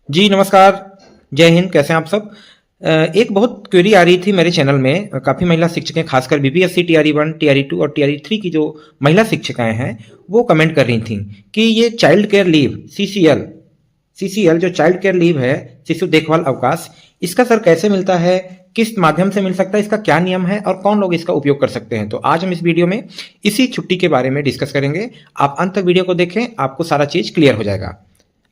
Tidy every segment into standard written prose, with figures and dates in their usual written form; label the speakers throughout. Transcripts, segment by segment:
Speaker 1: जी नमस्कार। जय हिंद। कैसे हैं आप सब। एक बहुत क्वेरी आ रही थी मेरे चैनल में। काफ़ी महिला शिक्षकें खासकर बीपीएससी टीआरई 1 टीआरई 2 और टीआरई 3 की जो महिला शिक्षिकाएं हैं वो कमेंट कर रही थी कि ये चाइल्ड केयर लीव सीसीएल जो चाइल्ड केयर लीव है, शिशु देखभाल अवकाश, इसका सर कैसे मिलता है, किस माध्यम से मिल सकता है, इसका क्या नियम है और कौन लोग इसका उपयोग कर सकते हैं। तो आज हम इस वीडियो में इसी छुट्टी के बारे में डिस्कस करेंगे। आप अंत तक वीडियो को देखें, आपको सारा चीज़ क्लियर हो जाएगा।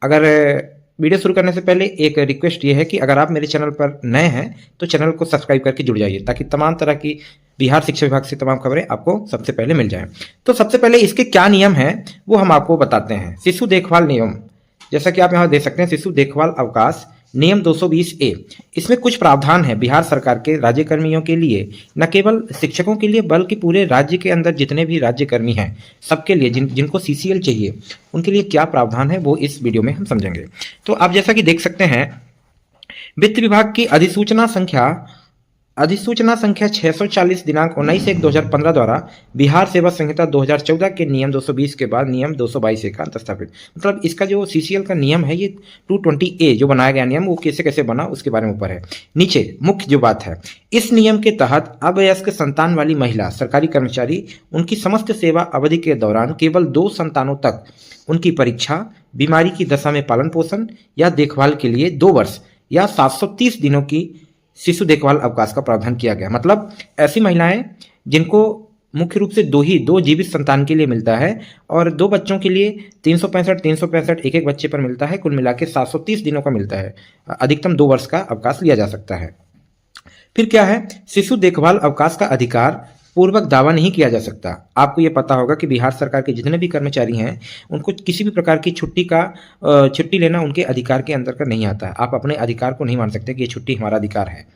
Speaker 1: अगर वीडियो शुरू करने से पहले एक रिक्वेस्ट ये है कि अगर आप मेरे चैनल पर नए हैं तो चैनल को सब्सक्राइब करके जुड़ जाइए ताकि तमाम तरह की बिहार शिक्षा विभाग से तमाम खबरें आपको सबसे पहले मिल जाएं। तो सबसे पहले इसके क्या नियम हैं वो हम आपको बताते हैं। शिशु देखभाल नियम, जैसा कि आप यहाँ देख सकते हैं, शिशु देखभाल अवकाश नियम 220A। इसमें कुछ प्रावधान है बिहार सरकार के राज्य कर्मियों के लिए, न केवल शिक्षकों के लिए बल्कि पूरे राज्य के अंदर जितने भी राज्य कर्मी हैं सबके लिए, जिनको सीसीएल चाहिए उनके लिए क्या प्रावधान है वो इस वीडियो में हम समझेंगे। तो आप जैसा कि देख सकते हैं, वित्त विभाग की अधिसूचना संख्या 640 दिनांक 19/1/2015 द्वारा बिहार सेवा संहिता 2014 के नियम 220 के बाद नियम 222A का अंतस्थापित, मतलब इसका जो सीसीएल का नियम है ये 220A जो बनाया गया नियम, वो कैसे कैसे बना उसके बारे में ऊपर है। नीचे मुख्य जो बात है, इस नियम के तहत अवयस्क संतान वाली महिला सरकारी कर्मचारी उनकी समस्त सेवा अवधि के दौरान केवल 2 संतानों तक उनकी परीक्षा, बीमारी की दशा में पालन पोषण या देखभाल के लिए 2 वर्ष या 730 दिनों की शिशु देखभाल अवकाश का प्रावधान किया गया। मतलब ऐसी महिलाएं जिनको मुख्य रूप से दो जीवित संतान के लिए मिलता है और 2 बच्चों के लिए 365 एक बच्चे पर मिलता है, कुल मिला के 730 दिनों का मिलता है। अधिकतम 2 वर्ष का अवकाश लिया जा सकता है। फिर क्या है, शिशु देखभाल अवकाश का अधिकार पूर्वक दावा नहीं किया जा सकता। आपको ये पता होगा कि बिहार सरकार के जितने भी कर्मचारी हैं उनको किसी भी प्रकार की छुट्टी लेना उनके अधिकार के अंदर का नहीं आता है। आप अपने अधिकार को नहीं मान सकते कि ये छुट्टी हमारा अधिकार है।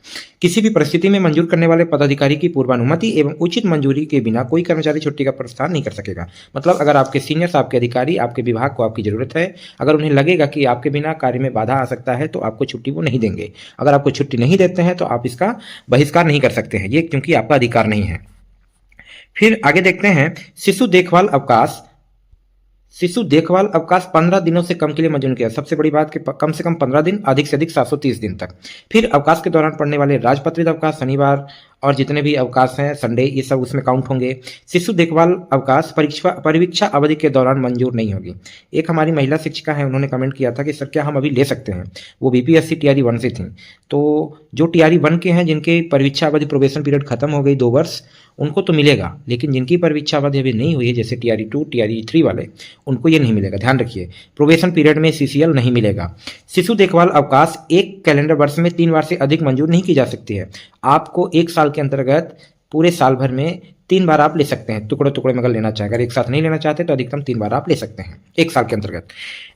Speaker 1: किसी भी परिस्थिति में मंजूर करने वाले पदाधिकारी की पूर्वानुमति एवं उचित मंजूरी के बिना कोई कर्मचारी छुट्टी का प्रस्थान नहीं कर सकेगा। मतलब अगर आपके सीनियर्स, आपके अधिकारी, आपके विभाग को आपकी जरूरत है, अगर उन्हें लगेगा कि आपके बिना कार्य में बाधा आ सकता है तो आपको छुट्टी वो नहीं देंगे। अगर आपको छुट्टी नहीं देते हैं तो आप इसका बहिष्कार नहीं कर सकते हैं, ये क्योंकि आपका अधिकार नहीं है। फिर आगे देखते हैं, शिशु देखभाल अवकाश 15 दिनों से कम के लिए मंजूर किया। सबसे बड़ी बात कि कम से कम 15 दिन, अधिक से अधिक 730 दिन तक। फिर अवकाश के दौरान पड़ने वाले राजपत्रित अवकाश, शनिवार और जितने भी अवकाश हैं, संडे, ये सब उसमें काउंट होंगे। शिशु देखभाल अवकाश परीक्षा अवधि के दौरान मंजूर नहीं होगी। एक हमारी महिला शिक्षिका है, उन्होंने कमेंट किया था कि सर क्या हम अभी ले सकते हैं। वो बीपीएससी टीआरई 1 से थी, तो जो टीआरई 1 के हैं जिनके परीक्षा अवधि प्रोबेशन पीरियड खत्म हो गई 2 वर्ष, उनको तो मिलेगा, लेकिन जिनकी परीक्षा अवधि अभी नहीं हुई है जैसे टीआरई 2 टीआरई 3 वाले, उनको ये नहीं मिलेगा। ध्यान रखिए, प्रोबेशन पीरियड में सीसीएल नहीं मिलेगा। शिशु देखभाल अवकाश 1 कैलेंडर वर्ष में 3 बार से अधिक मंजूर नहीं की जा सकती है। आपको 1 साल के अंतर्गत पूरे साल भर में 3 बार आप ले सकते हैं, टुकड़े टुकड़े में अगर लेना चाहे। अगर एक साथ नहीं लेना चाहते तो अधिकतम 3 बार आप ले सकते हैं 1 साल के अंतर्गत।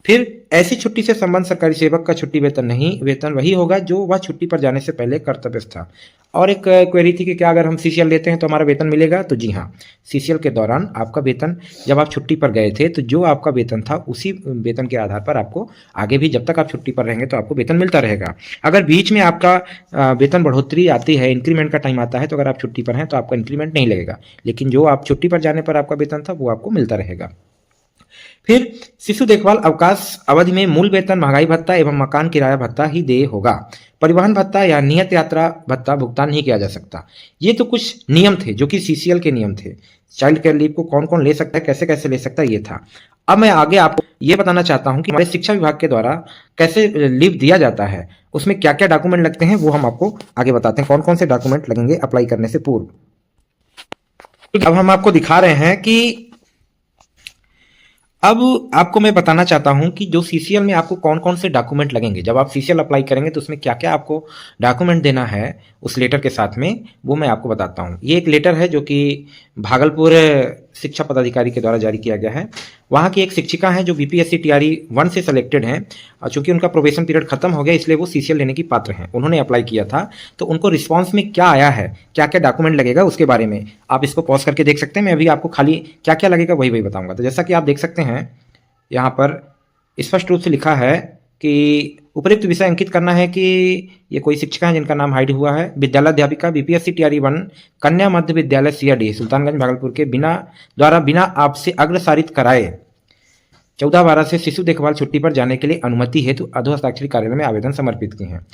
Speaker 1: फिर ऐसी छुट्टी से संबंध सरकारी सेवक का छुट्टी वेतन वही होगा जो वह छुट्टी पर जाने से पहले कर्तव्य था। और एक क्वेरी थी कि क्या अगर हम सीसीएल लेते हैं तो हमारा वेतन मिलेगा, तो जी हाँ, सीसीएल के दौरान आपका वेतन, जब आप छुट्टी पर गए थे तो जो आपका वेतन था उसी वेतन के आधार पर आपको आगे भी जब तक आप छुट्टी पर रहेंगे तो आपको वेतन मिलता रहेगा। अगर बीच में आपका वेतन बढ़ोतरी आती है, इंक्रीमेंट का टाइम आता है, तो अगर आप छुट्टी पर हैं तो आपका इंक्रीमेंट नहीं लगेगा, लेकिन जो आप छुट्टी पर जाने पर आपका वेतन था वो आपको मिलता रहेगा। फिर शिशु देखभाल अवकाश अवधि में मूल वेतन, महंगाई भत्ता एवं मकान किराया भत्ता ही देय होगा। परिवहन भत्ता या नियत यात्रा भत्ता भुगतान नहीं किया जा सकता। ये तो कुछ नियम थे जो कि सीसीएल के नियम थे। चाइल्ड केयर लीव को कौन कौन ले सकता है, कैसे कैसे ले सकता है, ये था। अब मैं आगे आपको ये बताना चाहता हूं कि हमारे शिक्षा विभाग के द्वारा कैसे लीव दिया जाता है, उसमें क्या क्या डॉक्यूमेंट लगते हैं वो हम आपको आगे बताते हैं, कौन कौन से डॉक्यूमेंट लगेंगे अप्लाई करने से पूर्व। अब हम आपको दिखा रहे हैं कि अब आपको मैं बताना चाहता हूं कि जो सीसीएल में आपको कौन कौन से डॉक्यूमेंट लगेंगे। जब आप सीसीएल अप्लाई करेंगे तो उसमें क्या क्या आपको डॉक्यूमेंट देना है उस लेटर के साथ में, वो मैं आपको बताता हूं। ये एक लेटर है जो कि भागलपुर शिक्षा पदाधिकारी के द्वारा जारी किया गया है। वहाँ की एक शिक्षिका हैं जो बीपीएससी टीआरई 1 से सेलेक्टेड हैं, और चूंकि उनका प्रोबेशन पीरियड खत्म हो गया इसलिए वो सीसीएल लेने की पात्र हैं। उन्होंने अप्लाई किया था, तो उनको रिस्पांस में क्या आया है, क्या क्या डॉक्यूमेंट लगेगा उसके बारे में आप इसको पॉज करके देख सकते हैं। मैं अभी आपको खाली क्या क्या लगेगा वही बताऊंगा। तो जैसा कि आप देख सकते हैं, यहाँ पर स्पष्ट रूप से लिखा है कि उपयुक्त विषय अंकित करना है कि ये कोई शिक्षिका है जिनका नाम हाइड हुआ है। विद्यालय अध्यापिका बीपीएससी टीआरई 1 कन्या मध्य विद्यालय सीआरडी सुल्तानगंज भागलपुर के बिना आपसे अग्रसारित कराए 14/12 से शिशु देखभाल छुट्टी पर जाने के लिए अनुमति हेतु अधो हस्ताक्षरित कार्यालय में आवेदन समर्पित किए हैं।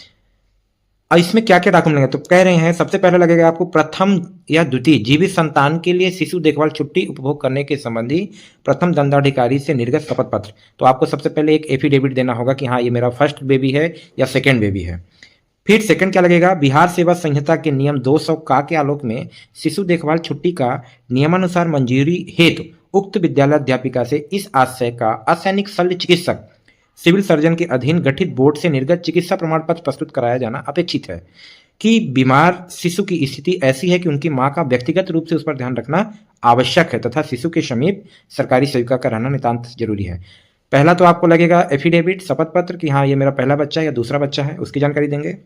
Speaker 1: और इसमें क्या क्या डॉक्यूमेंट लगेगा, तो कह रहे हैं सबसे पहले लगेगा आपको प्रथम या द्वितीय जीवित संतान के लिए शिशु देखभाल छुट्टी उपभोग करने के संबंधी प्रथम दंडाधिकारी से निर्गत शपथ पत्र। तो आपको सबसे पहले एक एफिडेविट देना होगा कि हाँ ये मेरा फर्स्ट बेबी है या सेकेंड बेबी है। फिर सेकंड क्या लगेगा, बिहार सेवा संहिता के नियम 200 का के आलोक में शिशु देखभाल छुट्टी का नियमानुसार मंजूरी हेतु उक्त विद्यालय अध्यापिका से इस आशय का असैनिक शल्य चिकित्सक सिविल सर्जन के अधीन गठित बोर्ड से निर्गत चिकित्सा प्रमाण पत्र प्रस्तुत कराया जाना अपेक्षित है कि बीमार शिशु की स्थिति ऐसी है कि उनकी मां का व्यक्तिगत रूप से उस पर ध्यान रखना आवश्यक है तथा शिशु के समीप सरकारी सेविका का रहना नितांत जरूरी है। पहला तो आपको लगेगा एफिडेविट शपथ पत्र कि हाँ ये मेरा पहला बच्चा है या दूसरा बच्चा है, उसकी जानकारी देंगे।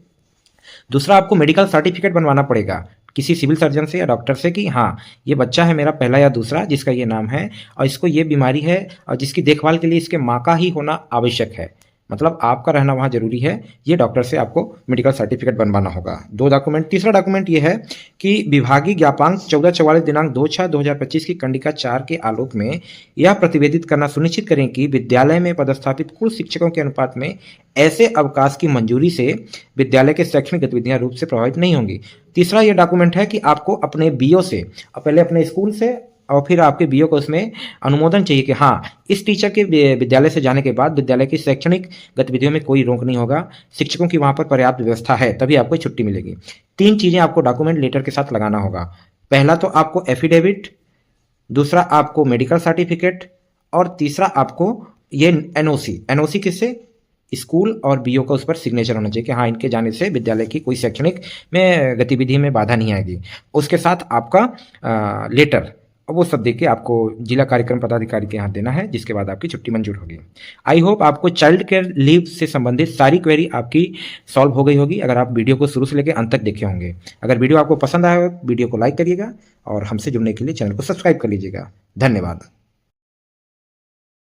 Speaker 1: दूसरा आपको मेडिकल सर्टिफिकेट बनवाना पड़ेगा किसी सिविल सर्जन से या डॉक्टर से कि हाँ ये बच्चा है मेरा पहला या दूसरा जिसका ये नाम है और इसको ये बीमारी है और जिसकी देखभाल के लिए इसके माँ का ही होना आवश्यक है, मतलब आपका रहना वहाँ जरूरी है। ये डॉक्टर से आपको मेडिकल सर्टिफिकेट बनवाना होगा। 2 डॉक्यूमेंट। तीसरा डॉक्यूमेंट ये है कि विभागीय ज्ञापांक 1444 दिनांक 2/6/2025 की कंडिका 4 के आलोक में यह प्रतिवेदित करना सुनिश्चित करें कि विद्यालय में पदस्थापित कुल शिक्षकों के अनुपात में ऐसे अवकाश की मंजूरी से विद्यालय के शैक्षणिक गतिविधियां रूप से प्रभावित नहीं होंगी। तीसरा ये डॉक्यूमेंट है कि आपको अपने बीओ से, पहले अपने स्कूल से और फिर आपके बीओ को उसमें अनुमोदन चाहिए कि हाँ इस टीचर के विद्यालय से जाने के बाद विद्यालय की शैक्षणिक गतिविधियों में कोई रोक नहीं होगा, शिक्षकों की वहाँ पर पर्याप्त व्यवस्था है, तभी आपको छुट्टी मिलेगी। 3 चीज़ें आपको डॉक्यूमेंट लेटर के साथ लगाना होगा। पहला तो आपको एफिडेविट, दूसरा आपको मेडिकल सर्टिफिकेट और तीसरा आपको ये एनओसी किससे, स्कूल और बीओ का उस पर सिग्नेचर होना चाहिए कि हाँ इनके जाने से विद्यालय की कोई शैक्षणिक में गतिविधि में बाधा नहीं आएगी। उसके साथ आपका लेटर वो सब देके आपको जिला कार्यक्रम पदाधिकारी के यहाँ देना है, जिसके बाद आपकी छुट्टी मंजूर होगी। आई होप आपको चाइल्ड केयर लीव से संबंधित सारी क्वेरी आपकी सॉल्व हो गई होगी अगर आप वीडियो को शुरू से लेकर अंत तक देखे होंगे। अगर वीडियो आपको पसंद आया हो वीडियो को लाइक करिएगा और हमसे जुड़ने के लिए चैनल को सब्सक्राइब कर लीजिएगा। धन्यवाद।